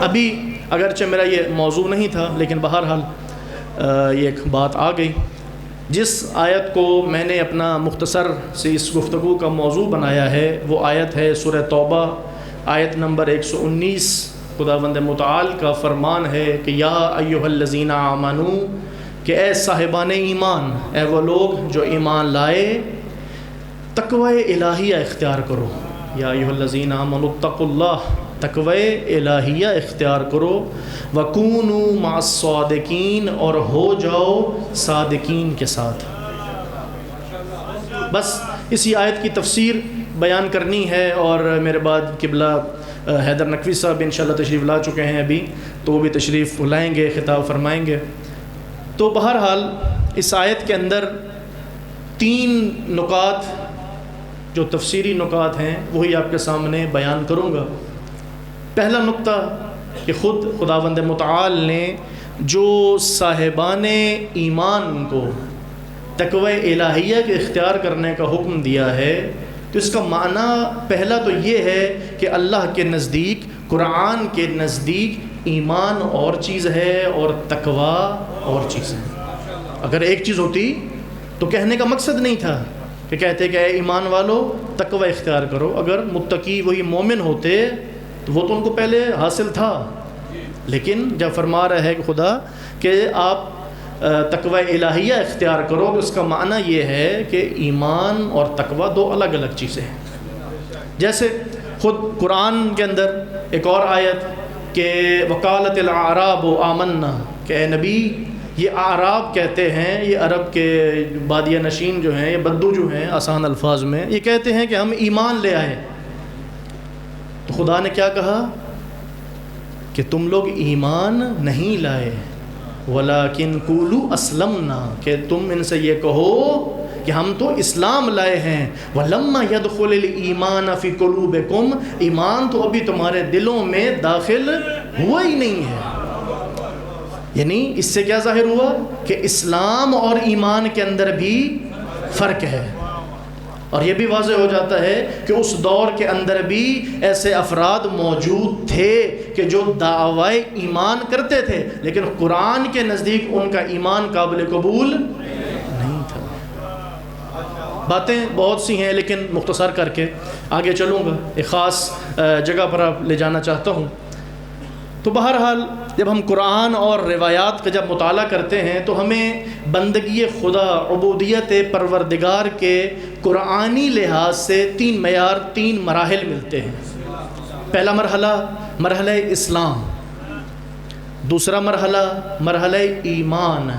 ابھی اگرچہ میرا یہ موضوع نہیں تھا، لیکن بہرحال یہ ایک بات آ گئی. جس آیت کو میں نے اپنا مختصر سے اس گفتگو کا موضوع بنایا ہے وہ آیت ہے سورہ توبہ، آیت نمبر 119. خداوند متعال کا فرمان ہے کہ یا ایھا الذین آمنو، کہ اے صاحبان ایمان، اے وہ لوگ جو ایمان لائے، تقوی الہیہ اختیار کرو. یا ایھا الذین آمنوا اتقوا اللہ، تقوی الہیہ اختیار کرو. وَكُونُوا مَعَ الصَّادِقِينَ، اور ہو جاؤ صادقین کے ساتھ. بس اسی آیت کی تفسیر بیان کرنی ہے، اور میرے بعد قبلہ حیدر نقوی صاحب انشاءاللہ تشریف لا چکے ہیں ابھی، تو وہ بھی تشریف لائیں گے، خطاب فرمائیں گے. تو بہرحال اس آیت کے اندر 3 نکات جو تفسیری نکات ہیں وہی آپ کے سامنے بیان کروں گا. پہلا نقطہ کہ خود خداوند متعال نے جو صاحبان ایمان کو تقوی الہیہ کے اختیار کرنے کا حکم دیا ہے، تو اس کا معنی پہلا تو یہ ہے کہ اللہ کے نزدیک، قرآن کے نزدیک ایمان اور چیز ہے اور تقوی اور چیز ہے. اگر ایک چیز ہوتی تو کہنے کا مقصد نہیں تھا کہ کہتے کہ اے ایمان والو تقوی اختیار کرو. اگر متقی وہی مومن ہوتے تو وہ تو ان کو پہلے حاصل تھا. لیکن جب فرما رہا ہے کہ خدا کہ آپ تقوی الہیہ اختیار کرو، تو اس کا معنی یہ ہے کہ ایمان اور تقوی 2 الگ الگ چیزیں ہیں. جیسے خود قرآن کے اندر ایک اور آیت کہ وقالت الاعراب آمنا، کہ اے نبی یہ اعراب کہتے ہیں، یہ عرب کے بادیہ نشین جو ہیں، یہ بدو جو ہیں آسان الفاظ میں، یہ کہتے ہیں کہ ہم ایمان لے آئے. تو خدا نے کیا کہا کہ تم لوگ ایمان نہیں لائے، وَلَكِنْ قُولُوا أَسْلَمْنَا، کہ تم ان سے یہ کہو کہ ہم تو اسلام لائے ہیں. وَلَمَّا يَدْخُلِ الْإِيمَانَ فِي قُلُوبِكُمْ، ایمان تو ابھی تمہارے دلوں میں داخل ہوا ہی نہیں ہے. یعنی اس سے کیا ظاہر ہوا کہ اسلام اور ایمان کے اندر بھی فرق ہے. اور یہ بھی واضح ہو جاتا ہے کہ اس دور کے اندر بھی ایسے افراد موجود تھے کہ جو دعوی ایمان کرتے تھے، لیکن قرآن کے نزدیک ان کا ایمان قابل قبول نہیں تھا. باتیں بہت سی ہیں، لیکن مختصر کر کے آگے چلوں گا. ایک خاص جگہ پر آپ لے جانا چاہتا ہوں. تو بہرحال جب ہم قرآن اور روایات کا جب مطالعہ کرتے ہیں تو ہمیں بندگی خدا، عبودیت پروردگار کے قرآنی لحاظ سے 3 معیار، 3 مراحل ملتے ہیں. پہلا مرحلہ اسلام، دوسرا مرحلہ ایمان،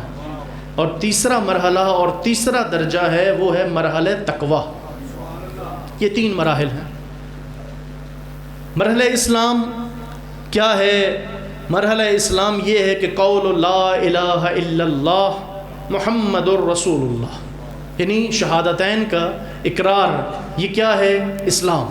اور تیسرا مرحلہ اور تیسرا درجہ ہے وہ ہے مرحلہ تقوی. یہ 3 مراحل ہیں. مرحلہ اسلام کیا ہے؟ مرحلہ اسلام یہ ہے کہ قول لا الہ الا اللہ محمد الرسول اللہ، یعنی شہادتین کا اقرار. یہ کیا ہے؟ اسلام.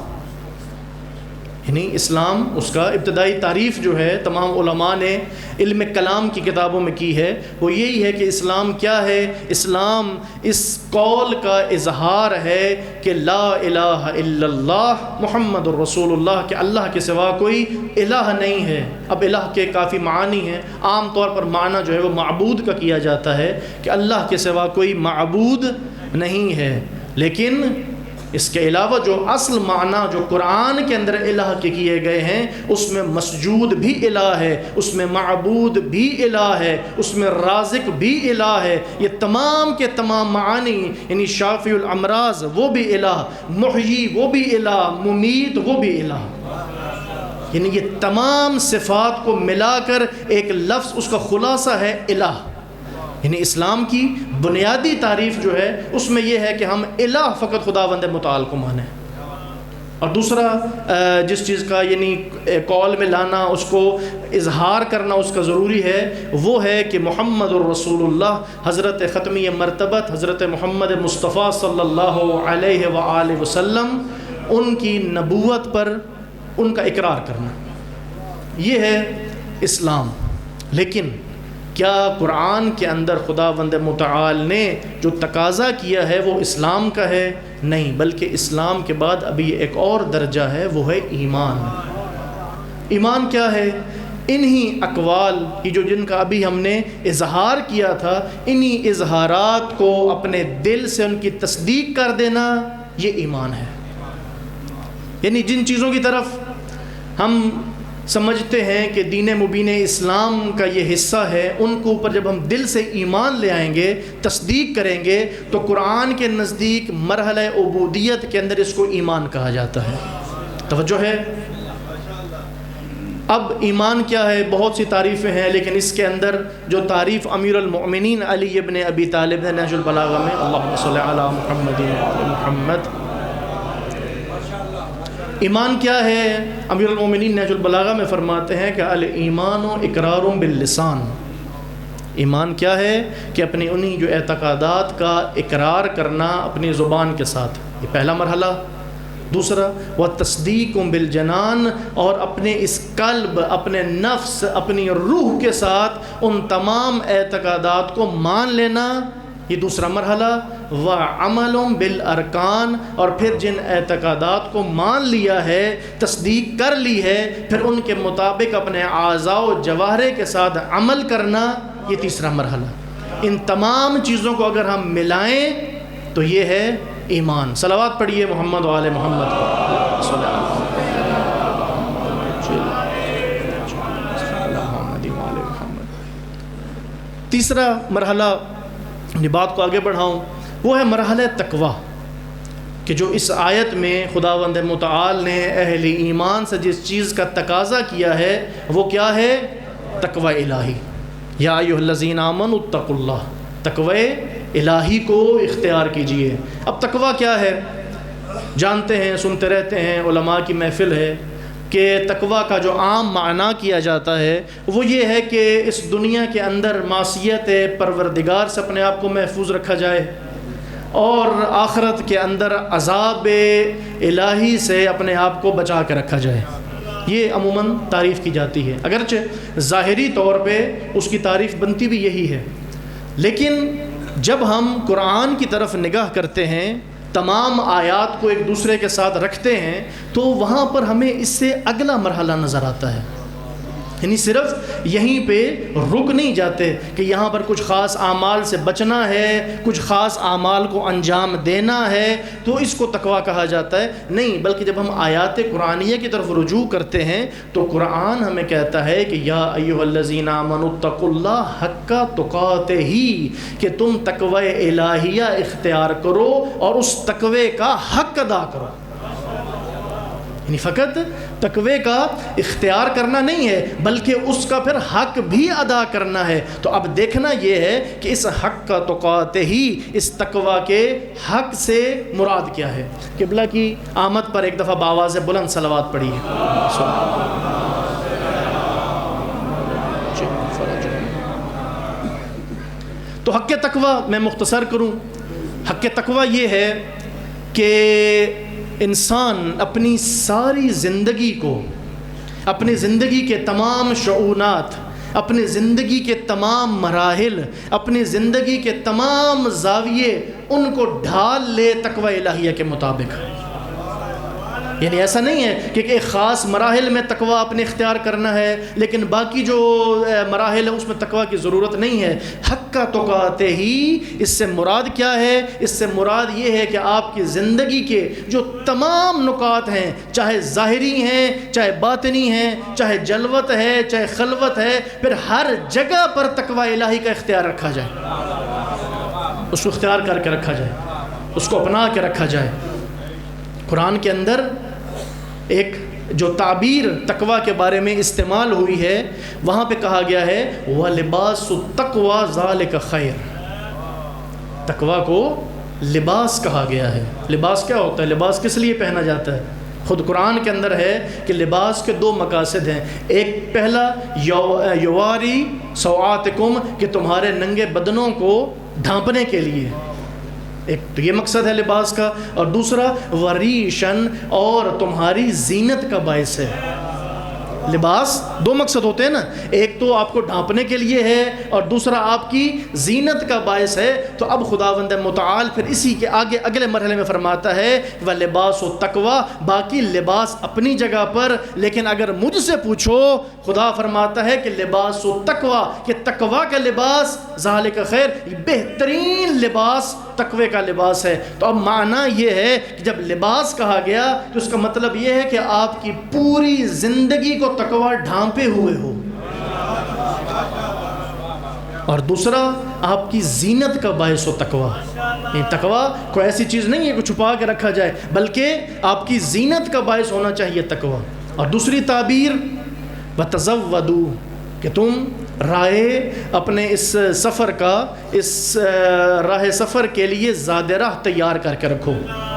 یعنی اسلام، اس کا ابتدائی تعریف جو ہے تمام علماء نے علم کلام کی کتابوں میں کی ہے، وہ یہی ہے کہ اسلام کیا ہے؟ اسلام اس قول کا اظہار ہے کہ لا الہ الا اللہ محمد الرسول اللہ، کہ اللہ کے سوا کوئی الہ نہیں ہے. اب الہ کے کافی معنی ہیں. عام طور پر معنی جو ہے وہ معبود کا کیا جاتا ہے کہ اللہ کے سوا کوئی معبود نہیں ہے، لیکن اس کے علاوہ جو اصل معنی جو قرآن کے اندر الہ کے کیے گئے ہیں، اس میں مسجود بھی الہ ہے، اس میں معبود بھی الہ ہے، اس میں رازق بھی الہ ہے. یہ تمام کے تمام معانی، یعنی شافی الامراض وہ بھی الہ، محیی وہ بھی الہ، ممیت وہ بھی الہ. یعنی یہ تمام صفات کو ملا کر ایک لفظ، اس کا خلاصہ ہے الہ. یعنی اسلام کی بنیادی تعریف جو ہے اس میں یہ ہے کہ ہم الہ فقط خداوند متعال کو مانیں. اور دوسرا جس چیز کا یعنی قول میں لانا، اس کو اظہار کرنا اس کا ضروری ہے، وہ ہے کہ محمد الرسول اللہ، حضرت ختمی مرتبت حضرت محمد مصطفیٰ صلی اللہ علیہ وآلہ وسلم، ان کی نبوت پر ان کا اقرار کرنا، یہ ہے اسلام. لیکن کیا قرآن کے اندر خداوند متعال نے جو تقاضا کیا ہے وہ اسلام کا ہے؟ نہیں، بلکہ اسلام کے بعد ابھی ایک اور درجہ ہے، وہ ہے ایمان۔ ایمان کیا ہے؟ انہی اقوال کی جن کا ابھی ہم نے اظہار کیا تھا، انہی اظہارات کو اپنے دل سے ان کی تصدیق کر دینا، یہ ایمان ہے۔ یعنی جن چیزوں کی طرف ہم سمجھتے ہیں کہ دین مبین اسلام کا یہ حصہ ہے، ان کے اوپر جب ہم دل سے ایمان لے آئیں گے، تصدیق کریں گے، تو قرآن کے نزدیک مرحلہ عبودیت کے اندر اس کو ایمان کہا جاتا ہے۔ توجہ ہے؟ اب ایمان کیا ہے؟ بہت سی تعریفیں ہیں، لیکن اس کے اندر جو تعریف امیر المؤمنین علی ابن ابی طالب نے نہج البلاغہ میں، اللہم صلی علی محمد و محمد، ایمان کیا ہے؟ امیر المؤمنین نہج البلاغہ میں فرماتے ہیں کہ الایمان اقرار باللسان۔ ایمان کیا ہے؟ کہ اپنی انہی جو اعتقادات کا اقرار کرنا اپنی زبان کے ساتھ، یہ پہلا مرحلہ۔ دوسرا وتصدیق بالجنان، اور اپنے اس قلب، اپنے نفس، اپنی روح کے ساتھ ان تمام اعتقادات کو مان لینا، یہ دوسرا مرحلہ۔ وعمل بالارکان، اور پھر جن اعتقادات کو مان لیا ہے، تصدیق کر لی ہے، پھر ان کے مطابق اپنے اعضاء و جوارح کے ساتھ عمل کرنا، یہ تیسرا مرحلہ۔ ان تمام چیزوں کو اگر ہم ملائیں تو یہ ہے ایمان۔ صلوات پڑھیے محمد و آل محمد صلی اللہ علیہ وسلم۔ تیسرا مرحلہ، بات کو آگے بڑھاؤں، وہ ہے مرحلہ تقویٰ، کہ جو اس آیت میں خداوند متعال نے اہل ایمان سے جس چیز کا تقاضا کیا ہے وہ کیا ہے؟ تقویٰ الہی۔ یا ایھا الذین آمنوا اتقوا اللہ، تقویٰ الہی کو اختیار کیجئے۔ اب تقویٰ کیا ہے؟ جانتے ہیں، سنتے رہتے ہیں، علماء کی محفل ہے کہ تقویٰ کا جو عام معنی کیا جاتا ہے وہ یہ ہے کہ اس دنیا کے اندر معصیت پروردگار سے اپنے آپ کو محفوظ رکھا جائے، اور آخرت کے اندر عذاب الہی سے اپنے آپ کو بچا کے رکھا جائے۔ یہ عموماً تعریف کی جاتی ہے، اگرچہ ظاہری طور پہ اس کی تعریف بنتی بھی یہی ہے، لیکن جب ہم قرآن کی طرف نگاہ کرتے ہیں، تمام آیات کو ایک دوسرے کے ساتھ رکھتے ہیں، تو وہاں پر ہمیں اس سے اگلا مرحلہ نظر آتا ہے۔ یعنی صرف یہیں پہ رک نہیں جاتے کہ یہاں پر کچھ خاص اعمال سے بچنا ہے، کچھ خاص اعمال کو انجام دینا ہے تو اس کو تقویٰ کہا جاتا ہے، نہیں، بلکہ جب ہم آیات قرآنیہ کی طرف رجوع کرتے ہیں تو قرآن ہمیں کہتا ہے کہ یا ایھا الذین آمنوا اتقوا اللہ حق تقاتہ، کہ تم تقوی الہیہ اختیار کرو اور اس تقوی کا حق ادا کرو۔ یعنی فقط تقوی کا اختیار کرنا نہیں ہے بلکہ اس کا پھر حق بھی ادا کرنا ہے۔ تو اب دیکھنا یہ ہے کہ اس حق کا تقاتہ ہی، اس تقوی کے حق سے مراد کیا ہے۔ قبلہ کی آمد پر ایک دفعہ بآواز بلند صلوات پڑھی ہے۔ تو حق تقوی میں مختصر کروں، حق تقوی یہ ہے کہ انسان اپنی ساری زندگی کو، اپنی زندگی کے تمام شؤونات، اپنی زندگی کے تمام مراحل، اپنی زندگی کے تمام زاویے، ان کو ڈھال لے تقوی الہیہ کے مطابق۔ یعنی ایسا نہیں ہے کہ ایک خاص مراحل میں تقوی اپنے اختیار کرنا ہے لیکن باقی جو مراحل ہیں اس میں تقوی کی ضرورت نہیں ہے۔ حق کا تقاتہ ہی، اس سے مراد کیا ہے؟ اس سے مراد یہ ہے کہ آپ کی زندگی کے جو تمام نکات ہیں، چاہے ظاہری ہیں، چاہے باطنی ہیں، چاہے جلوت ہے، چاہے خلوت ہے، پھر ہر جگہ پر تقوی الہی کا اختیار رکھا جائے، اس کو اختیار کر کے رکھا جائے، اس کو اپنا کے رکھا جائے۔ قرآن کے اندر ایک جو تعبیر تقوی کے بارے میں استعمال ہوئی ہے وہاں پہ کہا گیا ہے وَلِبَاسُ التَّقْوَى ذَلِكَ خَيْرٌ، تقوی کو لباس کہا گیا ہے۔ لباس کیا ہوتا ہے؟ لباس کس لیے پہنا جاتا ہے؟ خود قرآن کے اندر ہے کہ لباس کے دو مقاصد ہیں، ایک پہلا یواری سوآتکم، کہ تمہارے ننگے بدنوں کو ڈھانپنے کے لیے، ایک تو یہ مقصد ہے لباس کا، اور دوسرا وریشن، اور تمہاری زینت کا باعث ہے۔ لباس دو مقصد ہوتے ہیں نا، ایک تو آپ کو ڈھانپنے کے لیے ہے اور دوسرا آپ کی زینت کا باعث ہے. تو اب خداوند متعال پھر اسی کے آگے اگلے مرحلے میں فرماتا ہے وَلِبَاسُ التَّقْوَىٰ، باقی لباس اپنی جگہ پر، لیکن اگر مجھ سے پوچھو خدا فرماتا ہے کہ لباس التقویٰ، کہ تقویٰ کا لباس، ذالک خیر، بہترین لباس تقوی کا لباس ہے. تو اب معنی یہ ہے کہ جب لباس کہا گیا تو اس کا مطلب یہ ہے کہ آپ کی پوری زندگی کو تقوی ڈھانپے ہوئے ہو، اور دوسرا آپ کی زینت کا باعث ہو تقوی. تقوی کوئی ایسی چیز نہیں ہے کہ چھپا کے رکھا جائے، بلکہ آپ کی زینت کا باعث ہونا چاہیے تقوی. اور دوسری تعبیر وَتَزَوَّدُوا، کہ تم راہ اپنے اس سفر کا، اس راہ سفر کے لیے زاد راہ تیار کر کے رکھو.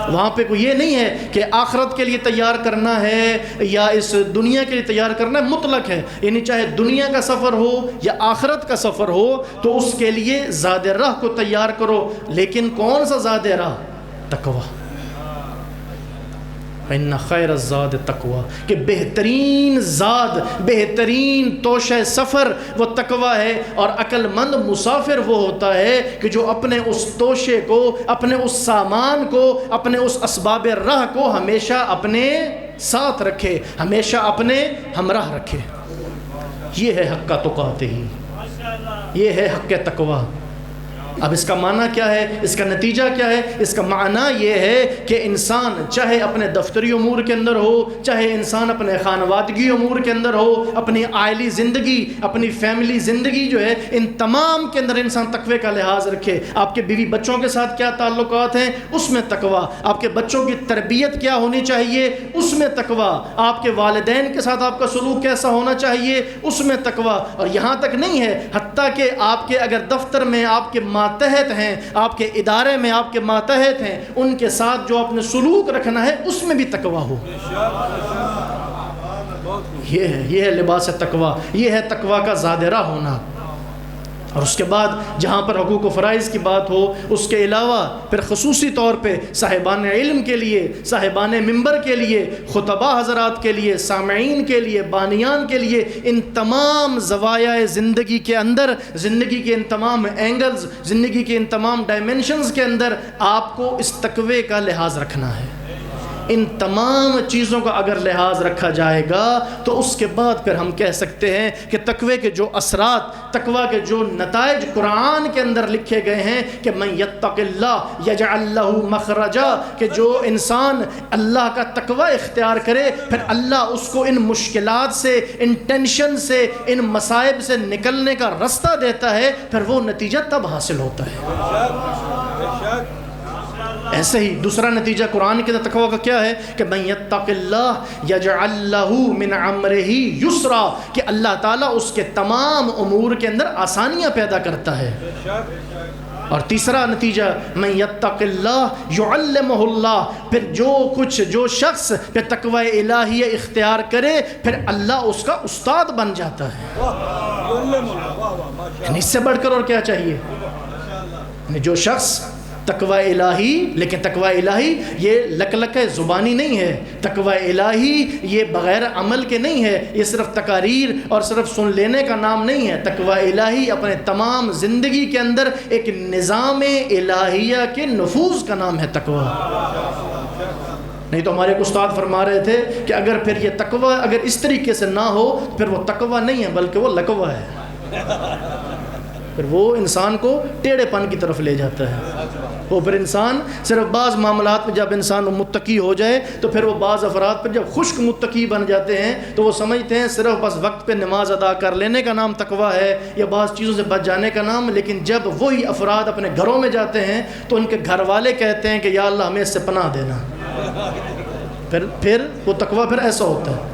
وہاں پہ کوئی یہ نہیں ہے کہ آخرت کے لیے تیار کرنا ہے یا اس دنیا کے لیے تیار کرنا ہے، مطلق ہے. یعنی چاہے دنیا کا سفر ہو یا آخرت کا سفر ہو تو اس کے لیے زاد راہ کو تیار کرو. لیکن کون سا زاد راہ؟ تقوی. ان خیر الزاد تقوی، کہ بہترین زاد، بہترین توشہ سفر وہ تقوی ہے. اور عقل مند مسافر وہ ہوتا ہے کہ جو اپنے اس توشے کو، اپنے اس سامان کو، اپنے اس اسباب راہ کو ہمیشہ اپنے ساتھ رکھے، ہمیشہ اپنے ہمراہ رکھے. یہ ہے حق تقاتے ہی، یہ ہے حق تقوی. اب اس کا معنی کیا ہے، اس کا نتیجہ کیا ہے؟ اس کا معنی یہ ہے کہ انسان چاہے اپنے دفتری امور کے اندر ہو، چاہے انسان اپنے خانوادگی امور کے اندر ہو، اپنی عائلی زندگی، اپنی فیملی زندگی جو ہے، ان تمام کے اندر انسان تقوی کا لحاظ رکھے. آپ کے بیوی بچوں کے ساتھ کیا تعلقات ہیں، اس میں تقوی. آپ کے بچوں کی تربیت کیا ہونی چاہیے، اس میں تقوی. آپ کے والدین کے ساتھ آپ کا سلوک کیسا ہونا چاہیے، اس میں تقوی. اور یہاں تک نہیں ہے، حتیٰ کہ آپ کے اگر دفتر میں آپ کے ماتحت ہیں، آپ کے ادارے میں آپ کے ماتحت ہیں، ان کے ساتھ جو آپ نے سلوک رکھنا ہے اس میں بھی تقوی ہو. یہ ہے لباس تقوی، یہ ہے تقوی کا زاد راہ ہونا. اور اس کے بعد جہاں پر حقوق و فرائض کی بات ہو، اس کے علاوہ پھر خصوصی طور پہ صاحبان علم کے لیے، صاحبان منبر کے لیے، خطباء حضرات کے لیے، سامعین کے لیے، بانیان کے لیے، ان تمام زوایہ زندگی کے اندر، زندگی کے ان تمام اینگلز، زندگی کے ان تمام ڈائمنشنز کے اندر آپ کو اس تقوی کا لحاظ رکھنا ہے. ان تمام چیزوں کا اگر لحاظ رکھا جائے گا تو اس کے بعد پھر ہم کہہ سکتے ہیں کہ تقوی کے جو اثرات، تقوی کے جو نتائج قرآن کے اندر لکھے گئے ہیں کہ من یتق اللہ یجعل لہ مخرجا، کہ جو انسان اللہ کا تقوی اختیار کرے پھر اللہ اس کو ان مشکلات سے، ان ٹینشن سے، ان مصائب سے نکلنے کا رستہ دیتا ہے، پھر وہ نتیجہ تب حاصل ہوتا ہے. ایسے ہی دوسرا نتیجہ قرآن کے تقوی کا کیا ہے کہ من یتق اللہ یجعل لہ من امرہ یسرا، کہ اللہ تعالیٰ اس کے تمام امور کے اندر آسانیاں پیدا کرتا ہے. اور تیسرا نتیجہ من یتق اللہ یعلمہ اللہ، پھر جو شخص پھر تقوی الہیہ اختیار کرے پھر اللہ اس کا استاد بن جاتا ہے. اس سے بڑھ کر اور کیا چاہیے؟ جو شخص تقوی الہی، لیکن تقوی الہی یہ لک زبانی نہیں ہے، تقوی الہی یہ بغیر عمل کے نہیں ہے، یہ صرف تقاریر اور صرف سن لینے کا نام نہیں ہے. تقوی الہی اپنے تمام زندگی کے اندر ایک نظام الہیہ کے نفوذ کا نام ہے تقوی. نہیں تو ہمارے ایک استاد فرما رہے تھے کہ اگر پھر یہ تقوی اگر اس طریقے سے نہ ہو پھر وہ تقوی نہیں ہے بلکہ وہ لقوہ ہے. پھر وہ انسان کو ٹیڑھے پن کی طرف لے جاتا ہے. وہ پھر انسان صرف بعض معاملات میں جب انسان متقی ہو جائے تو پھر وہ بعض افراد پر جب خشک متقی بن جاتے ہیں تو وہ سمجھتے ہیں صرف بس وقت پہ نماز ادا کر لینے کا نام تقوی ہے یا بعض چیزوں سے بچ جانے کا نام. لیکن جب وہی افراد اپنے گھروں میں جاتے ہیں تو ان کے گھر والے کہتے ہیں کہ یا اللہ ہمیں اس سے پناہ دینا. پھر وہ تقوی پھر ایسا ہوتا ہے.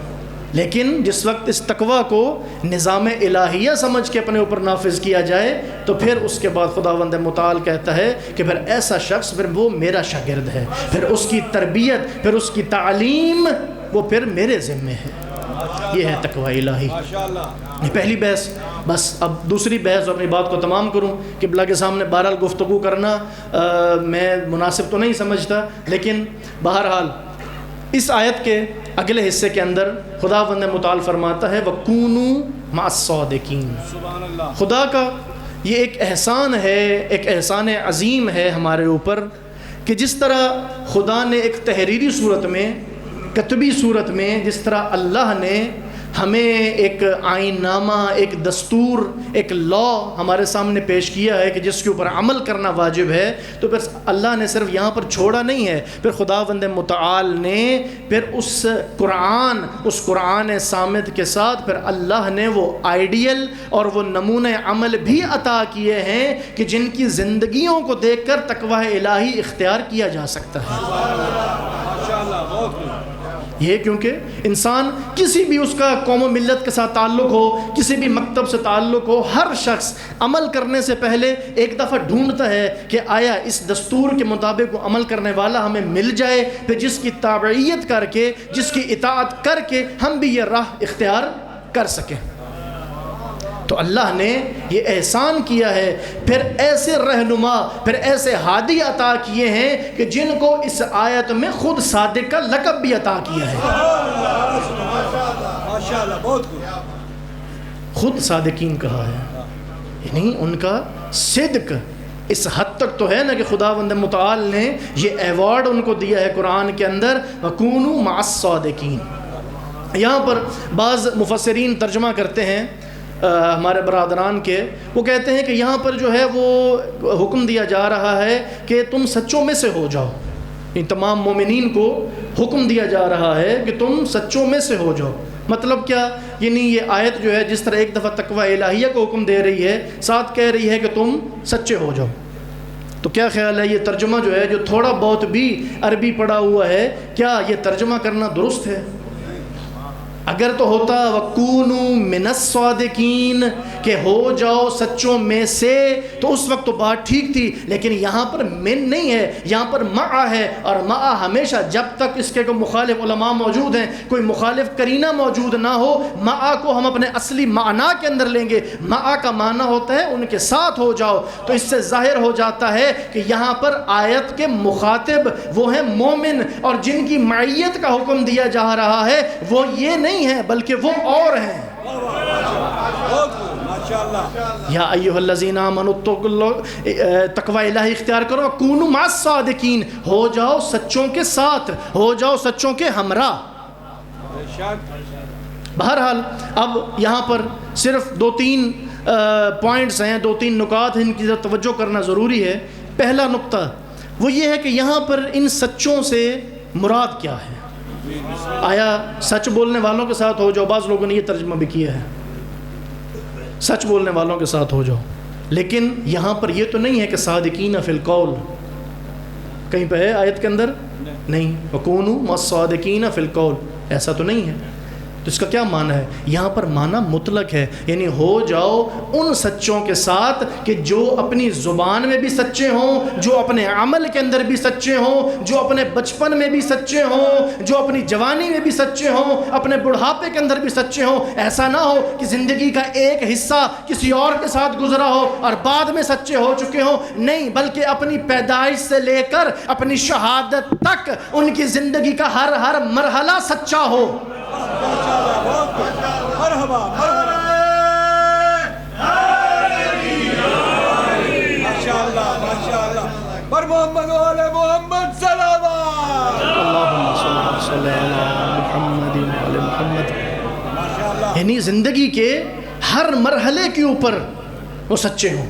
لیکن جس وقت اس تقوی کو نظام الہیہ سمجھ کے اپنے اوپر نافذ کیا جائے تو پھر اس کے بعد خداوند متعال کہتا ہے کہ پھر ایسا شخص پھر وہ میرا شاگرد ہے، پھر اس کی تربیت، پھر اس کی تعلیم وہ پھر میرے ذمے ہے. یہ ہے تقوی الہی. یہ پہلی بحث. بس اب دوسری بحث اور اپنی بات کو تمام کروں. قبلہ کے سامنے بہرحال گفتگو کرنا میں مناسب تو نہیں سمجھتا، لیکن بہرحال اس آیت کے اگلے حصے کے اندر خداوند متعال فرماتا ہے وَكُونُوا مَعَ الصَّادِقِينَ. خدا کا یہ ایک احسان ہے، ایک احسان عظیم ہے ہمارے اوپر کہ جس طرح خدا نے ایک تحریری صورت میں، کتبی صورت میں، جس طرح اللہ نے ہمیں ایک آئین نامہ، ایک دستور، ایک لا ہمارے سامنے پیش کیا ہے کہ جس کے اوپر عمل کرنا واجب ہے، تو پھر اللہ نے صرف یہاں پر چھوڑا نہیں ہے، پھر خداوند متعال نے پھر اس قرآن صامت کے ساتھ پھر اللہ نے وہ آئیڈیل اور وہ نمونہ عمل بھی عطا کیے ہیں کہ جن کی زندگیوں کو دیکھ کر تقوی الہی اختیار کیا جا سکتا ہے. یہ کیونکہ انسان کسی بھی اس کا قوم و ملت کے ساتھ تعلق ہو، کسی بھی مکتب سے تعلق ہو، ہر شخص عمل کرنے سے پہلے ایک دفعہ ڈھونڈتا ہے کہ آیا اس دستور کے مطابق وہ عمل کرنے والا ہمیں مل جائے، پھر جس کی تابعیت کر کے، جس کی اطاعت کر کے ہم بھی یہ راہ اختیار کر سکیں. تو اللہ نے یہ احسان کیا ہے، پھر ایسے رہنما، پھر ایسے ہادی عطا کیے ہیں کہ جن کو اس آیت میں خود صادق کا لقب بھی عطا کیا ہے. خود صادقین کہا ہے، یعنی ان کا صدق اس حد تک تو ہے نا کہ خداوند متعال نے یہ ایوارڈ ان کو دیا ہے قرآن کے اندر وَكُونُوا مَعَ الصَّادِقِينَ. یہاں پر بعض مفسرین ترجمہ کرتے ہیں ہمارے برادران کے، وہ کہتے ہیں کہ یہاں پر جو ہے وہ حکم دیا جا رہا ہے کہ تم سچوں میں سے ہو جاؤ. ان تمام مومنین کو حکم دیا جا رہا ہے کہ تم سچوں میں سے ہو جاؤ. مطلب کیا؟ یعنی یہ آیت جو ہے جس طرح ایک دفعہ تقوی الہیہ کو حکم دے رہی ہے، ساتھ کہہ رہی ہے کہ تم سچے ہو جاؤ. تو کیا خیال ہے یہ ترجمہ جو ہے، جو تھوڑا بہت بھی عربی پڑھا ہوا ہے، کیا یہ ترجمہ کرنا درست ہے؟ اگر تو ہوتا وَكُونُوا مِنَ الصَّادِقِينَ کہ ہو جاؤ سچوں میں سے، تو اس وقت تو بات ٹھیک تھی. لیکن یہاں پر من نہیں ہے، یہاں پر مع ہے، اور مع ہمیشہ جب تک اس کے کوئی مخالف علماء موجود ہیں، کوئی مخالف قرینہ موجود نہ ہو، مع کو ہم اپنے اصلی معنی کے اندر لیں گے. مع کا معنی ہوتا ہے ان کے ساتھ ہو جاؤ. تو اس سے ظاہر ہو جاتا ہے کہ یہاں پر آیت کے مخاطب وہ ہیں مومن، اور جن کی معیت کا حکم دیا جا رہا ہے وہ یہ نہیں ہے بلکہ وہ اور ہیں. یا ایھا الذین آمنوا اتقوا اللہ، تقوی الہی اختیار کرو. کونوا مع الصادقین، ہو جاؤ سچوں کے ساتھ، ہو جاؤ سچوں کے ہمراہ. بہرحال اب یہاں پر صرف 2-3 پوائنٹس ہیں، 2-3 نکات ہیں، ان کی طرف توجہ کرنا ضروری ہے. پہلا نقطہ وہ یہ ہے کہ یہاں پر ان سچوں سے مراد کیا ہے. آیا سچ بولنے والوں کے ساتھ ہو جاؤ؟ بعض لوگوں نے یہ ترجمہ بھی کیا ہے، سچ بولنے والوں کے ساتھ ہو جاؤ. لیکن یہاں پر یہ تو نہیں ہے کہ صادقین فی القول، کہیں پہ ہے آیت کے اندر؟ نہیں. وَكُونُوا مَعَ الصَّادِقِينَ فِي الْقَوْلِ، ایسا تو نہیں ہے. تو اس کا کیا معنی ہے؟ یہاں پر معنی مطلق ہے، یعنی ہو جاؤ ان سچوں کے ساتھ کہ جو اپنی زبان میں بھی سچے ہوں، جو اپنے عمل کے اندر بھی سچے ہوں، جو اپنے بچپن میں بھی سچے ہوں، جو اپنی جوانی میں بھی سچے ہوں، اپنے بڑھاپے کے اندر بھی سچے ہوں. ایسا نہ ہو کہ زندگی کا ایک حصہ کسی اور کے ساتھ گزرا ہو اور بعد میں سچے ہو چکے ہوں. نہیں، بلکہ اپنی پیدائش سے لے کر اپنی شہادت تک ان کی زندگی کا ہر مرحلہ سچا ہو. مرحبا ماشاءاللہ بر محمد و آل محمد صلوات اللہم صلی علی محمد و آل محمد. یعنی زندگی کے ہر مرحلے کے اوپر وہ سچے ہوں.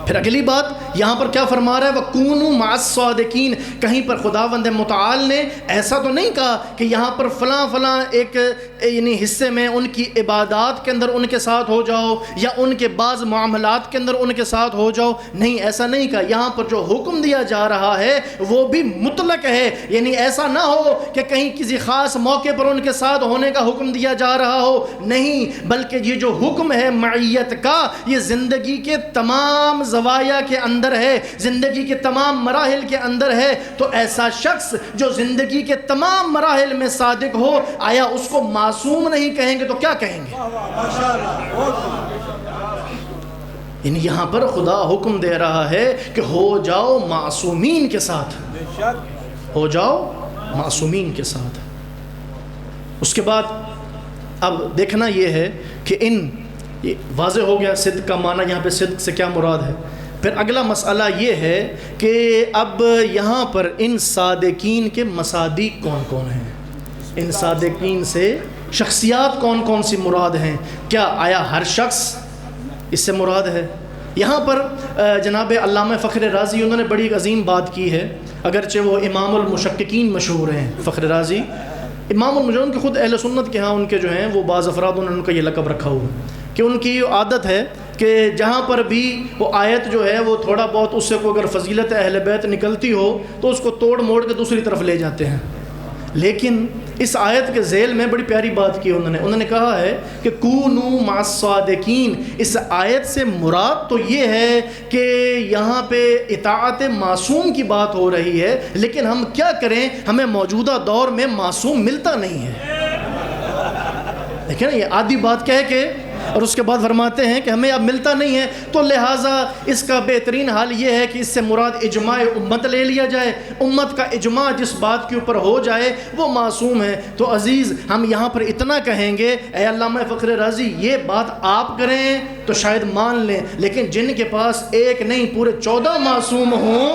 پھر اگلی بات یہاں پر کیا فرما رہا ہے وَكُونُوا مَعَ الصَّادِقِينَ. کہیں پر خداوند متعال نے ایسا تو نہیں کہا کہ یہاں پر فلاں ایک یعنی حصے میں ان کی عبادات کے اندر ان کے ساتھ ہو جاؤ، یا ان کے بعض معاملات کے اندر ان کے ساتھ ہو جاؤ. نہیں، ایسا نہیں کہا. یہاں پر جو حکم دیا جا رہا ہے وہ بھی مطلق ہے. یعنی ایسا نہ ہو کہ کہیں کسی خاص موقع پر ان کے ساتھ ہونے کا حکم دیا جا رہا ہو. نہیں، بلکہ یہ جو حکم ہے معیت کا، یہ زندگی کے تمام زوایا کے اندر ہے، زندگی کے تمام مراحل کے اندر ہے. تو ایسا شخص جو زندگی کے تمام مراحل میں صادق ہو، آیا اس کو معصوم نہیں کہیں گے تو کیا کہیں گے؟ یعنی یہاں پر خدا حکم دے رہا ہے کہ ہو جاؤ معصومین کے ساتھ، ہو جاؤ معصومین کے ساتھ۔ اس کے بعد اب دیکھنا یہ ہے کہ یہ واضح ہو گیا صدق کا معنی، یہاں پہ صدق سے کیا مراد ہے۔ پھر اگلا مسئلہ یہ ہے کہ اب یہاں پر ان صادقین کے مصادیق کون کون ہیں، ان صادقین سے شخصیات کون کون سی مراد ہیں، کیا آیا ہر شخص اس سے مراد ہے؟ یہاں پر جناب علامہ فخر رازی انہوں نے بڑی عظیم بات کی ہے، اگرچہ وہ امام المشککین مشہور ہیں فخر رازی، امام المجرم کے خود اہل سنت کے ہاں ان کے جو ہیں وہ بعض افراد انہوں نے ان کا یہ لقب رکھا ہوا ہے کہ ان کی عادت ہے کہ جہاں پر بھی وہ آیت جو ہے وہ تھوڑا بہت اس سے کوئی اگر فضیلت اہل بیت نکلتی ہو تو اس کو توڑ موڑ کے دوسری طرف لے جاتے ہیں، لیکن اس آیت کے ذیل میں بڑی پیاری بات کی انہوں نے کہا ہے کہ کونوا مع الصادقین۔ اس آیت سے مراد تو یہ ہے کہ یہاں پہ اطاعت معصوم کی بات ہو رہی ہے، لیکن ہم کیا کریں، ہمیں موجودہ دور میں معصوم ملتا نہیں ہے۔ دیکھیں نا، یہ آدھی بات کہہ کے اور اس کے بعد فرماتے ہیں کہ ہمیں اب ملتا نہیں ہے، تو لہٰذا اس کا بہترین حال یہ ہے کہ اس سے مراد اجماع امت لے لیا جائے، امت کا اجماع جس بات کے اوپر ہو جائے وہ معصوم ہے۔ تو عزیز ہم یہاں پر اتنا کہیں گے، اے علامہ فخر رازی یہ بات آپ کریں تو شاید مان لیں، لیکن جن کے پاس ایک نہیں پورے 14 معصوم ہوں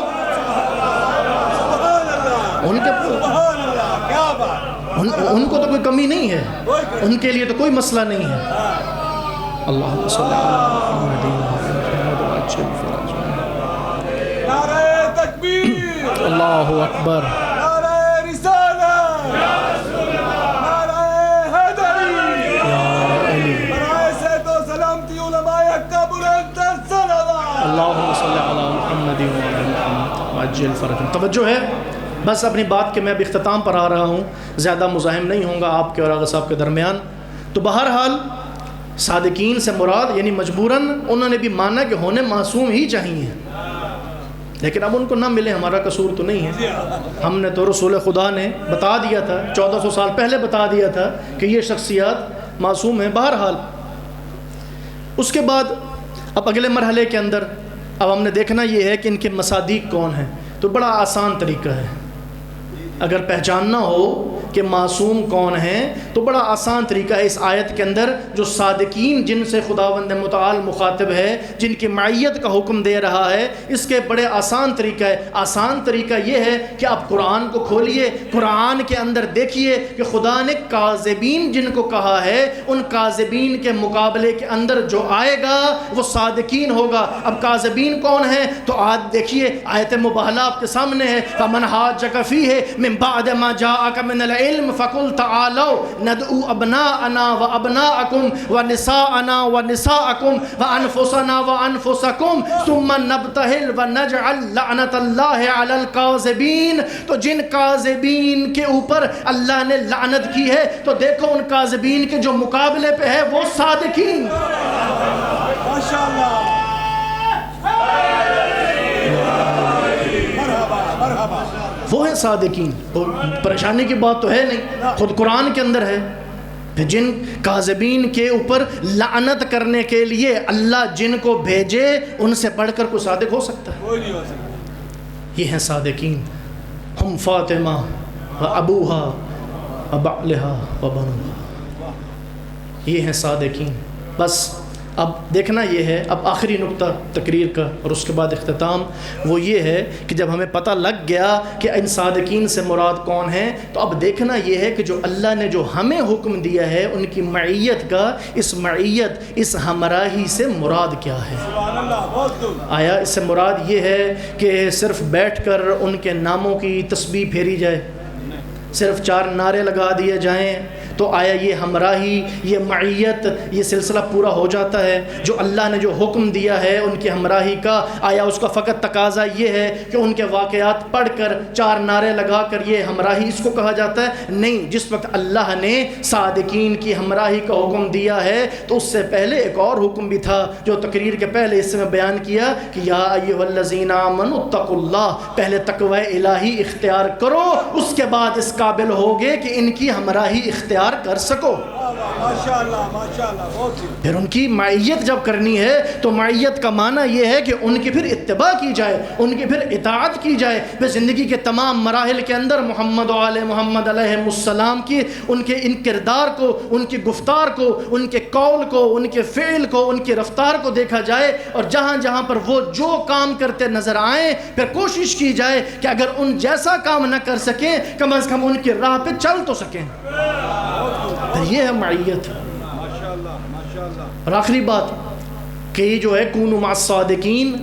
ان کو تو کوئی کمی نہیں ہے، ان کے لیے تو کوئی مسئلہ نہیں ہے۔ اللہم صلی اللہ علیہ نعرہ تکبیر، اللہ اکبر، نعرہ رسالہ، نعرہ حیدری، برائے صحت و سلامتی علماء کا بلند صلوات۔ اللہم صلی علی محمد وعلی محمد وعجل فرجهم۔ توجہ ہے، بس اپنی بات کے میں اب اختتام پر آ رہا ہوں، زیادہ مزاحم نہیں ہوں گا آپ کے اور آغا صاحب کے درمیان۔ تو بہرحال صادقین سے مراد یعنی مجبوراً انہوں نے بھی مانا کہ ہونے معصوم ہی چاہیے، لیکن اب ان کو نہ ملے ہمارا قصور تو نہیں ہے۔ ہم نے تو رسول خدا نے بتا دیا تھا، 1400 سال پہلے بتا دیا تھا کہ یہ شخصیات معصوم ہیں۔ بہرحال اس کے بعد اب اگلے مرحلے کے اندر اب ہم نے دیکھنا یہ ہے کہ ان کے مصادیق کون ہیں۔ تو بڑا آسان طریقہ ہے، اگر پہچاننا ہو کہ معصوم کون ہیں تو بڑا آسان طریقہ ہے، اس آیت کے اندر جو صادقین جن سے خداوند متعال مخاطب ہے، جن کی معیت کا حکم دے رہا ہے، اس کے بڑے آسان طریقہ ہے۔ آسان طریقہ یہ ہے کہ آپ قرآن کو کھولیے، قرآن کے اندر دیکھیے کہ خدا نے کاذبین جن کو کہا ہے ان کاذبین کے مقابلے کے اندر جو آئے گا وہ صادقین ہوگا۔ اب کاذبین کون ہیں تو آج دیکھیے آیت مباہلہ آپ کے سامنے ہے، فَمَنْ حَاجَّكَ فِيهِ مِنْ بَعْدِ مَا جَاءَكَ مِنَ الْعِلْمِ فَقُلْ تَعَالَوْا نَدْعُوا أَبْنَاءَنَا وَأَبْنَاءَكُمْ وَنِسَاءَنَا وَنِسَاءَكُمْ وَأَنفُسَنَا وَأَنفُسَكُمْ ثُمَّ نَبْتَهِلْ وَنَجْعَلْ لَعْنَةَ اللَّهِ عَلَى الْكَاذِبِينَ۔ تو جن کاذبین کے اوپر اللہ نے لعنت کی ہے تو دیکھو ان کاذبین کے جو مقابلے پہ ہے وہ صادقین۔ ماشاءاللہ، وہ ہیں صادقین، پریشانی کی بات تو ہے نہیں، خود قرآن کے اندر ہے۔ جن کاذبین کے اوپر لعنت کرنے کے لیے اللہ جن کو بھیجے ان سے بڑھ کر کوئی صادق ہو سکتا ہے؟ کوئی نہیں ہو سکتا۔ یہ ہیں صادقین، ہم فاطمہ و ابوہا و بعلہا و بنوہا، یہ ہیں صادقین۔ بس اب دیکھنا یہ ہے، اب آخری نقطہ تقریر کا اور اس کے بعد اختتام وہ یہ ہے کہ جب ہمیں پتہ لگ گیا کہ ان صادقین سے مراد کون ہیں تو اب دیکھنا یہ ہے کہ جو اللہ نے جو ہمیں حکم دیا ہے ان کی معیت کا، اس معیت، اس ہمراہی سے مراد کیا ہے؟ سبحان اللہ، بہت دور۔ آیا اس سے مراد یہ ہے کہ صرف بیٹھ کر ان کے ناموں کی تسبیح پھیری جائے، صرف 4 نعرے لگا دیے جائیں تو آیا یہ ہمراہی، یہ معیت، یہ سلسلہ پورا ہو جاتا ہے؟ جو اللہ نے جو حکم دیا ہے ان کی ہمراہی کا، آیا اس کا فقط تقاضا یہ ہے کہ ان کے واقعات پڑھ کر 4 نعرے لگا کر یہ ہمراہی اس کو کہا جاتا ہے؟ نہیں، جس وقت اللہ نے صادقین کی ہمراہی کا حکم دیا ہے تو اس سے پہلے ایک اور حکم بھی تھا جو تقریر کے پہلے حصے میں بیان کیا کہ یا ایھا الذین آمنوا اتقوا اللہ، پہلے تقوی الہی اختیار کرو، اس کے بعد اس قابل ہوگے کہ ان کی ہمراہی اختیار کر سکو۔ ماشاءاللہ ماشاءاللہ، بہت خوب۔ پھر ان کی معیت جب کرنی ہے تو معیت کا معنی یہ ہے کہ ان کی پھر اتباع کی جائے، ان کی پھر اطاعت کی جائے۔ پھر زندگی کے تمام مراحل کے اندر محمد و آل محمد علیہ السلام کی ان کے ان کردار کو، ان کی گفتار کو، ان کے قول کو، ان کے فعل کو، ان کی رفتار کو دیکھا جائے، اور جہاں جہاں پر وہ جو کام کرتے نظر آئیں پھر کوشش کی جائے کہ اگر ان جیسا کام نہ کر سکیں کم از کم ان کی راہ پہ چل تو سکیں۔ پھر یہ ہے معیت۔ ماشاءاللہ ماشاءاللہ۔ اور آخری بات کہ یہ جو ہے کونوا مع الصادقین،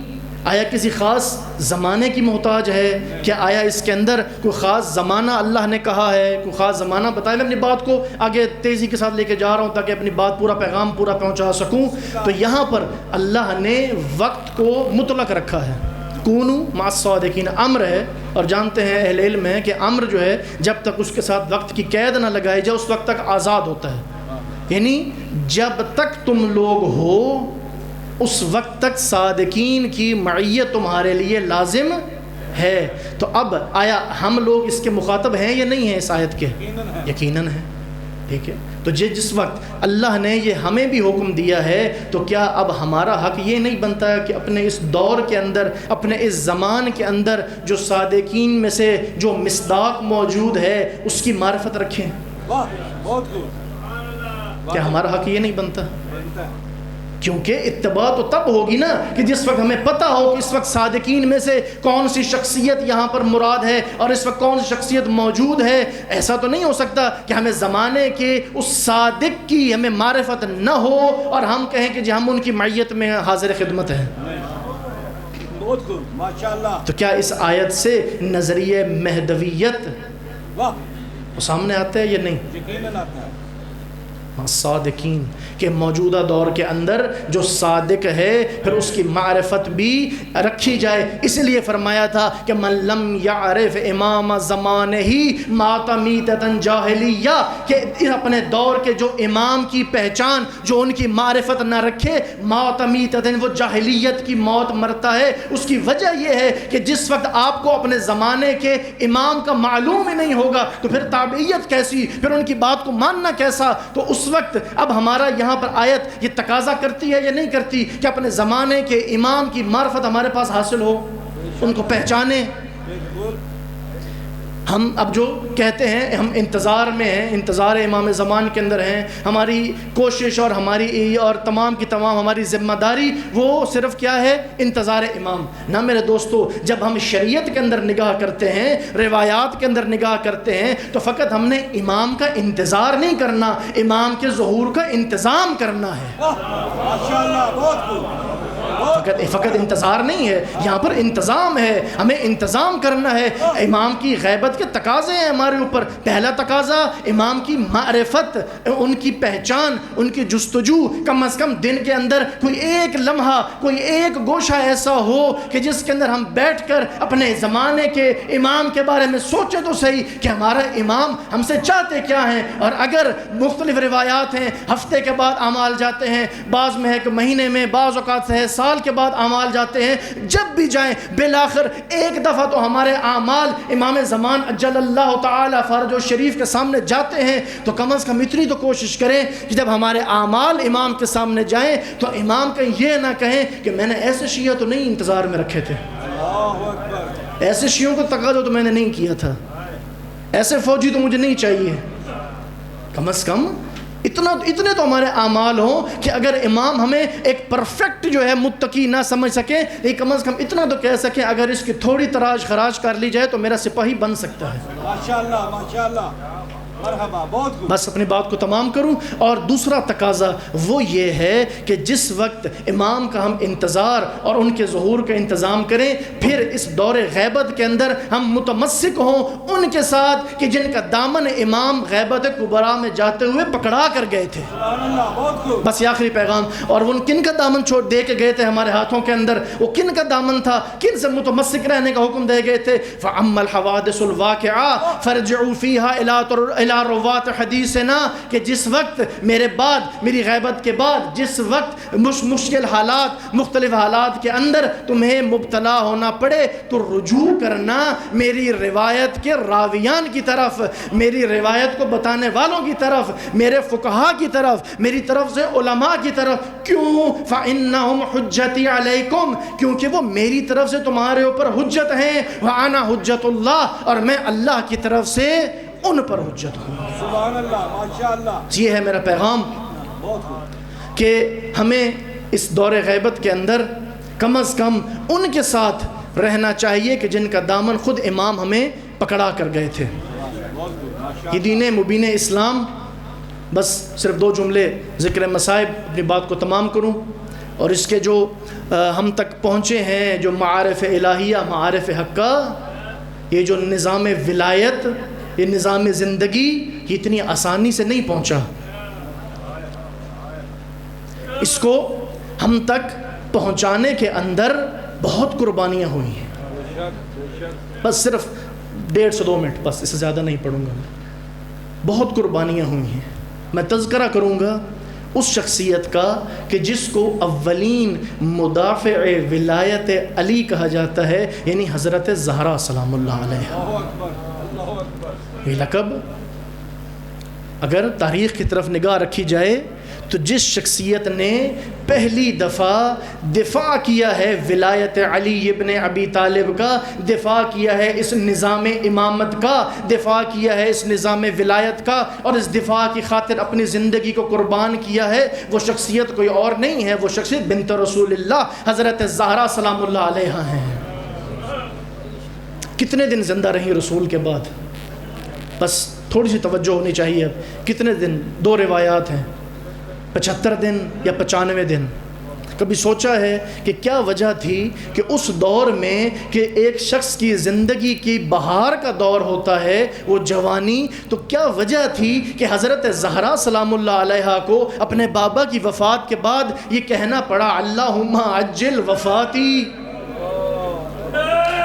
آیا کسی خاص زمانے کی محتاج ہے؟ کہ آیا اس کے اندر کوئی خاص زمانہ اللہ نے کہا ہے، کوئی خاص زمانہ بتایا؟ میں اپنی بات کو آگے تیزی کے ساتھ لے کے جا رہا ہوں تاکہ اپنی بات پورا پیغام پورا پہنچا سکوں۔ تو یہاں پر اللہ نے وقت کو مطلق رکھا ہے، کونوا مع الصادقین امر ہے، اور جانتے ہیں اہل علم ہے کہ امر جو ہے جب تک اس کے ساتھ وقت کی قید نہ لگائی جائے اس وقت تک آزاد ہوتا ہے، یعنی جب تک تم لوگ ہو اس وقت تک صادقین کی معیت تمہارے لیے لازم ہے۔ تو اب آیا ہم لوگ اس کے مخاطب ہیں یا نہیں ہیں اس آیت کے؟ یقیناً ہے، ٹھیک ہے۔ تو جس وقت اللہ نے یہ ہمیں بھی حکم دیا ہے تو کیا اب ہمارا حق یہ نہیں بنتا ہے کہ اپنے اس دور کے اندر، اپنے اس زمان کے اندر جو صادقین میں سے جو مصداق موجود ہے اس کی معرفت رکھیں؟ واہ بہت خوب۔ کیا ہمارا حق یہ نہیں بنتا؟ بنتا ہے۔ کیونکہ اتباع تو تب ہوگی نا کہ جس وقت ہمیں پتہ ہو کہ اس وقت صادقین میں سے کون سی شخصیت یہاں پر مراد ہے اور اس وقت کون سی شخصیت موجود ہے۔ ایسا تو نہیں ہو سکتا کہ ہمیں زمانے کے اس صادق کی ہمیں معرفت نہ ہو اور ہم کہیں کہ جی ہم ان کی معیت میں حاضر خدمت ہیں۔ بہت خوب ماشاءاللہ۔ تو کیا اس آیت سے نظریہ مہدویت واہ، وہ سامنے آتا ہے یا نہیں؟ یقیناً آتا ہے۔ صادقین کہ موجودہ دور کے اندر جو صادق ہے پھر اس کی معرفت بھی رکھی جائے۔ اس لیے فرمایا تھا کہ من لم یعرف امام زمانہ ہی مات میتۃ جاہلیہ، کہ اپنے دور کے جو امام کی پہچان، جو ان کی معرفت نہ رکھے، مات میتۃ وہ جاہلیت کی موت مرتا ہے۔ اس کی وجہ یہ ہے کہ جس وقت آپ کو اپنے زمانے کے امام کا معلوم ہی نہیں ہوگا تو پھر تابعیت کیسی، پھر ان کی بات کو ماننا کیسا؟ تو اس وقت اب ہمارا یہاں پر آیت یہ تقاضا کرتی ہے یا نہیں کرتی کہ اپنے زمانے کے امام کی معرفت ہمارے پاس حاصل ہو، ان کو پہچانیں۔ ہم اب جو کہتے ہیں ہم انتظار میں ہیں، انتظار امام زمان کے اندر ہیں، ہماری کوشش اور ہماری اور تمام کی تمام ہماری ذمہ داری وہ صرف کیا ہے؟ انتظار امام۔ نہ میرے دوستو، جب ہم شریعت کے اندر نگاہ کرتے ہیں، روایات کے اندر نگاہ کرتے ہیں تو فقط ہم نے امام کا انتظار نہیں کرنا، امام کے ظہور کا انتظام کرنا ہے۔ ماشاءاللہ بہت خوب۔ فقط انتظار نہیں ہے، یہاں پر انتظام ہے، ہمیں انتظام کرنا ہے۔ امام کی غیبت کے تقاضے ہیں ہمارے اوپر۔ پہلا تقاضا امام کی معرفت، ان کی پہچان، ان کی جستجو، کم از کم دن کے اندر کوئی ایک لمحہ، کوئی ایک گوشہ ایسا ہو کہ جس کے اندر ہم بیٹھ کر اپنے زمانے کے امام کے بارے میں سوچیں تو صحیح کہ ہمارا امام ہم سے چاہتے کیا ہیں۔ اور اگر مختلف روایات ہیں، ہفتے کے بعد اعمال جاتے ہیں، بعض میں ہے کہ مہینے میں، بعض اوقات ہے سال کے بعد اعمال جاتے ہیں، جب بھی جائیں بالآخر ایک دفعہ تو ہمارے اعمال امام زمان اجل اللہ تعالی فرج و شریف کے سامنے جاتے ہیں۔ تو کم از کم اتنی تو کوشش کریں کہ جب ہمارے اعمال امام کے سامنے جائیں تو امام کہیں یہ نہ کہیں کہ میں نے ایسے شیعہ تو نہیں انتظار میں رکھے تھے، ایسے شیعوں کو تقاضا تو میں نے نہیں کیا تھا، ایسے فوجی تو مجھے نہیں چاہیے۔ کم از کم اتنے تو ہمارے اعمال ہوں کہ اگر امام ہمیں ایک پرفیکٹ جو ہے متقی نہ سمجھ سکیں، لیکن کم از کم اتنا تو کہہ سکیں اگر اس کی تھوڑی تراش خراش کر لی جائے تو میرا سپاہی بن سکتا ہے۔ ماشاءاللہ ماشاءاللہ، مرحبا، بہت خوب۔ بس اپنی بات کو تمام کروں۔ اور دوسرا تقاضا وہ یہ ہے کہ جس وقت امام کا ہم انتظار اور ان کے ظہور کا انتظام کریں، پھر اس دور غیبت کے اندر ہم متمسک ہوں ان کے ساتھ کہ جن کا دامن امام غیبت کبریٰ میں جاتے ہوئے پکڑا کر گئے تھے۔ سبحان اللہ، بہت خوب۔ بس یہ آخری پیغام۔ اور وہ کن کا دامن چھوڑ دے کے گئے تھے ہمارے ہاتھوں کے اندر؟ وہ کن کا دامن تھا؟ کن سے متمسک رہنے کا حکم دے گئے تھے؟ فَأَمَّا الْحَوَادِثُ الْوَاقِعَةُ فَارْجِعُوا فِيهَا الا روات حدیثنا، کہ جس وقت میرے بعد، میری غیبت کے بعد جس وقت مشکل حالات، مختلف حالات کے اندر تمہیں مبتلا ہونا پڑے تو رجوع کرنا میری روایت کے راویان کی طرف، میری روایت کو بتانے والوں کی طرف، میرے فقہا کی طرف، میری طرف سے علماء کی طرف۔ کیوں؟ فَإِنَّهُمْ حُجَّتِي عَلَيْكُمْ، کیونکہ وہ میری طرف سے تمہارے اوپر حجت ہیں، وَأَنَا حُجَّةُ اللَّهِ، اور میں اللہ کی طرف سے ان پر حجت ہوں۔ سبحان اللہ، ماشاءاللہ۔ یہ ہے میرا پیغام کہ ہمیں اس دور غیبت کے اندر کم از کم ان کے ساتھ رہنا چاہیے کہ جن کا دامن خود امام ہمیں پکڑا کر گئے تھے۔ یہ دین مبین اسلام، بس صرف 2 جملے ذکر مصائب اپنی بات کو تمام کروں، اور اس کے جو ہم تک پہنچے ہیں جو معارف الہیہ، معارف حقہ، یہ جو نظام ولایت، یہ نظام زندگی، یہ اتنی آسانی سے نہیں پہنچا۔ اس کو ہم تک پہنچانے کے اندر بہت قربانیاں ہوئی ہیں۔ بس صرف 1.5-2 منٹ، بس اس سے زیادہ نہیں پڑھوں گا میں۔ بہت قربانیاں ہوئی ہیں۔ میں تذکرہ کروں گا اس شخصیت کا کہ جس کو اولین مدافع ولایت علی کہا جاتا ہے، یعنی حضرت زہرا سلام اللہ علیہ۔ یہ لقب اگر تاریخ کی طرف نگاہ رکھی جائے تو جس شخصیت نے پہلی دفعہ دفاع کیا ہے ولایت علی ابن ابی طالب کا، دفاع کیا ہے اس نظام امامت کا، دفاع کیا ہے اس نظام ولایت کا، اور اس دفاع کی خاطر اپنی زندگی کو قربان کیا ہے، وہ شخصیت کوئی اور نہیں ہے، وہ شخصیت بنت رسول اللہ حضرت زہرا سلام اللہ علیہا ہیں۔ کتنے دن زندہ رہی رسول کے بعد؟ بس تھوڑی سی توجہ ہونی چاہیے۔ اب کتنے دن؟ 2 روایات ہیں، 75 دن یا 95 دن۔ کبھی سوچا ہے کہ کیا وجہ تھی کہ اس دور میں کہ ایک شخص کی زندگی کی بہار کا دور ہوتا ہے، وہ جوانی، تو کیا وجہ تھی کہ حضرت زہرا سلام اللہ علیہا کو اپنے بابا کی وفات کے بعد یہ کہنا پڑا، اللہم عجل وفاتی،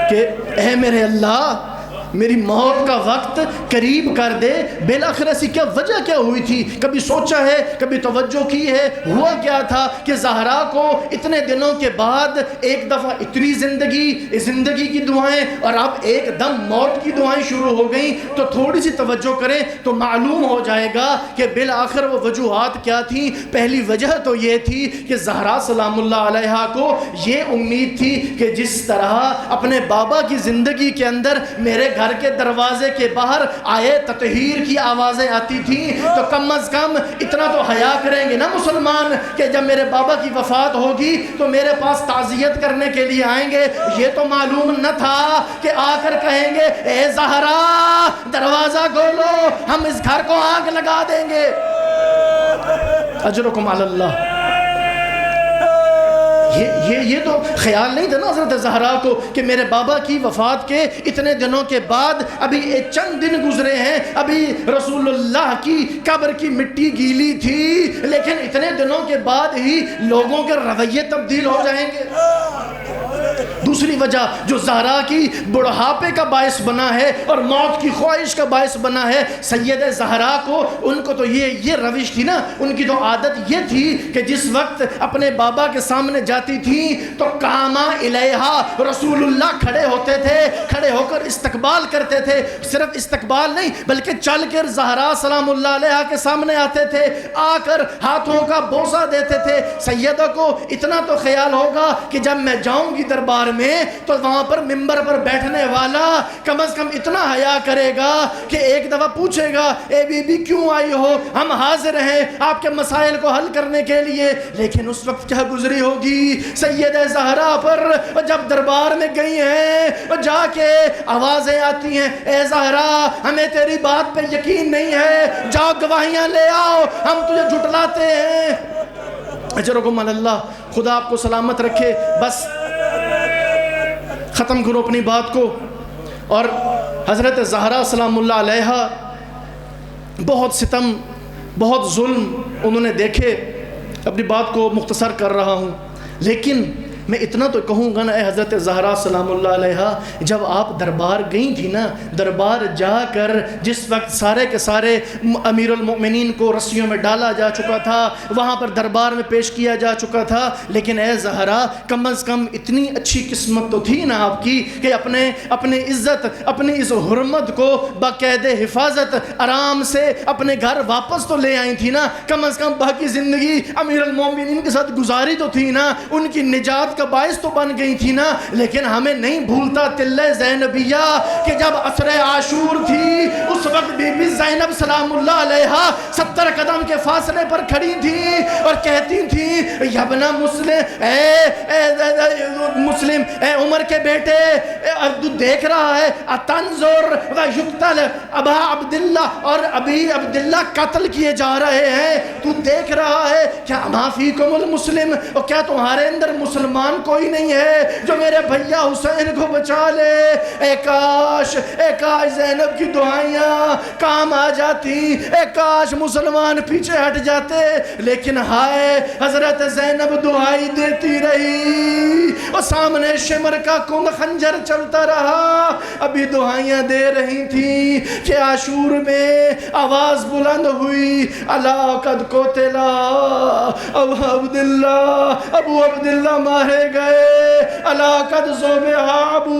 کہ اے میرے اللہ میری موت کا وقت قریب کر دے۔ بالآخر ایسی کیا وجہ کیا ہوئی تھی؟ کبھی سوچا ہے، کبھی توجہ کی ہے؟ ہوا کیا تھا کہ زہرا کو اتنے دنوں کے بعد ایک دفعہ اتنی زندگی کی دعائیں، اور اب ایک دم موت کی دعائیں شروع ہو گئیں؟ تو تھوڑی سی توجہ کریں تو معلوم ہو جائے گا کہ بالآخر وہ وجوہات کیا تھیں۔ پہلی وجہ تو یہ تھی کہ زہرا سلام اللہ علیہا کو یہ امید تھی کہ جس طرح اپنے بابا کی زندگی کے اندر میرے گھر کے دروازے کے باہر آئے تطہیر کی آوازیں آتی تھیں، تو کم از کم اتنا تو حیا کریں گے نا مسلمان کہ جب میرے بابا کی وفات ہوگی تو میرے پاس تعزیت کرنے کے لیے آئیں گے۔ یہ تو معلوم نہ تھا کہ آ کر کہیں گے اے زہرا دروازہ کھولو، ہم اس گھر کو آگ لگا دیں گے۔ اجرکم علی اللہ۔ یہ تو خیال نہیں تھا نا حضرت زہرا کو کہ میرے بابا کی وفات کے اتنے دنوں کے بعد ابھی چند دن گزرے ہیں، ابھی رسول اللہ کی قبر کی مٹی گیلی تھی، لیکن اتنے دنوں کے بعد ہی لوگوں کے رویے تبدیل ہو جائیں گے۔ دوسری وجہ جو زہرا کی بڑھاپے کا باعث بنا ہے اور موت کی خواہش کا باعث بنا ہے، سید زہرا کو، ان کو تو یہ روش تھی نا، ان کی تو عادت یہ تھی کہ جس وقت اپنے بابا کے سامنے جاتی تھی تو قاما الیہا، رسول اللہ کھڑے ہوتے تھے، کھڑے ہو کر استقبال کرتے تھے، صرف استقبال نہیں بلکہ چل کر زہرا سلام اللہ علیہا کے سامنے آتے تھے، آ کر ہاتھوں کا بوسہ دیتے تھے۔ سیدہ کو اتنا تو خیال ہوگا کہ جب میں جاؤں گی دربار میں تو وہاں پر منبر پر بیٹھنے والا کم از کم اتنا حیا کرے گا کہ ایک دفعہ پوچھے گا اے بی بی کیوں آئی ہو، ہم حاضر ہیں آپ کے مسائل کو حل کرنے کے لیے۔ لیکن اس وقت کیا گزری ہوگی سیدہ زہرا پر، جب دربار میں گئی ہیں اور جا کے آوازیں آتی ہیں اے زہرا ہمیں تیری بات پہ یقین نہیں ہے، جاؤ گواہیاں لے آؤ، ہم تجھے جھٹلاتے ہیں۔ اجرکم علی اللہ، خدا آپ کو سلامت رکھے۔ بس ختم کرو اپنی بات کو۔ اور حضرت زہرا سلام اللہ علیہا بہت ستم، بہت ظلم انہوں نے دیکھے، اپنی بات کو مختصر کر رہا ہوں، لیکن میں اتنا تو کہوں گا نا، اے حضرت زہرا سلام اللہ علیہا، جب آپ دربار گئی تھی نا، دربار جا کر جس وقت سارے کے سارے امیر المؤمنین کو رسیوں میں ڈالا جا چکا تھا، وہاں پر دربار میں پیش کیا جا چکا تھا، لیکن اے زہرا کم از کم اتنی اچھی قسمت تو تھی نا آپ کی کہ اپنے عزت، اپنی اس حرمت کو باقاعدہ حفاظت آرام سے اپنے گھر واپس تو لے آئی تھی نا، کم از کم باقی زندگی امیر المومنین کے ساتھ گزاری تو تھی نا، ان کی نجات کا باعث تو بن گئی تھی نا۔ لیکن ہمیں نہیں بھولتا تلہ زینبیہ کہ جب عصر عاشور تھی اس وقت بی بی زینب سلام اللہ علیہا 70 قدم کے فاصلے پر کھڑی تھی اور کہتی تھی یا ابن مسلم، اے عمر کے بیٹے، تو دیکھ رہا ہے اتنظر و یقتل ابا عبداللہ، اور ابی عبداللہ قتل کیے جا رہے ہیں، تو دیکھ رہا ہے کیا ما فیکم المسلم، اور کیا تمہارے اندر مسلمان کوئی نہیں ہے جو میرے بھیا حسین کو بچا لے؟ اے کاش زینب کی دعائیاں کام آ جاتی، اے کاش مسلمان پیچھے ہٹ جاتے، لیکن ہائے حضرت زینب دعائی دیتی رہی اور سامنے شمر کا کند خنجر چلتا رہا، ابھی دعائیاں دے رہی تھی کہ عاشور میں آواز بلند ہوئی، الا قد قتلا ابو عبداللہ مارے گئے، الا قد ذبح ابو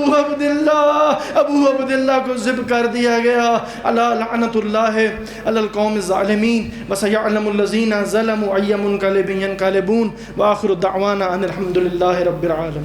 عبداللہ کو ذبح کر دیا گیا، الا لعنت اللہ علی القوم الظالمین وسیعلم الذین ظلموا ای منقلب ینقلبون، وآخر دعوانا ان الحمد للہ رب العالمین۔